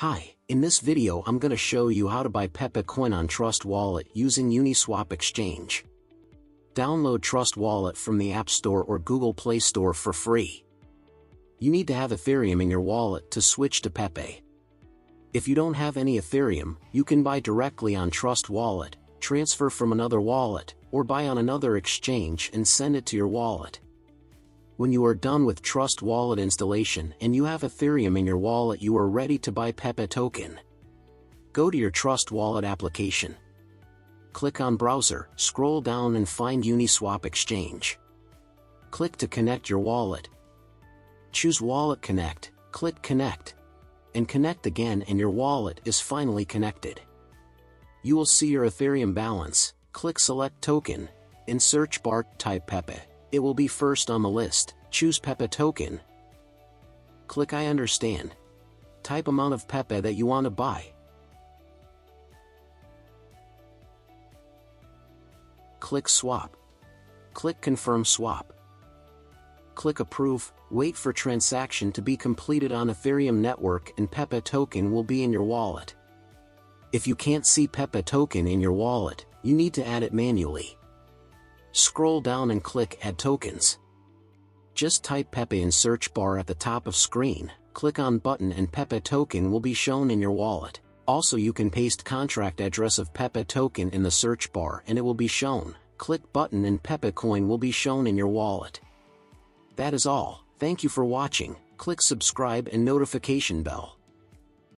Hi, in this video I'm gonna show you how to buy PepeCoin on Trust Wallet using Uniswap Exchange. Download Trust Wallet from the App Store or Google Play Store for free. You need to have Ethereum in your wallet to switch to Pepe. If you don't have any Ethereum, you can buy directly on Trust Wallet, transfer from another wallet, or buy on another exchange and send it to your wallet. When you are done with Trust Wallet installation and you have Ethereum in your wallet, you are ready to buy Pepe token. Go to your Trust Wallet application. Click on Browser, scroll down and find Uniswap Exchange. Click to connect your wallet. Choose Wallet Connect, click Connect. And connect again and your wallet is finally connected. You will see your Ethereum balance, click Select Token, in search bar type Pepe. It will be first on the list, choose Pepe token. Click I understand. Type amount of Pepe that you want to buy. Click Swap. Click Confirm Swap. Click Approve, wait for transaction to be completed on Ethereum network and Pepe token will be in your wallet. If you can't see Pepe token in your wallet, you need to add it manually. Scroll down and click Add Tokens. Just type Pepe in search bar at the top of screen, click on button and Pepe token will be shown in your wallet. Also you can paste contract address of Pepe token in the search bar and it will be shown. Click button and PepeCoin will be shown in your wallet. That is all. Thank you for watching. Click subscribe and notification bell.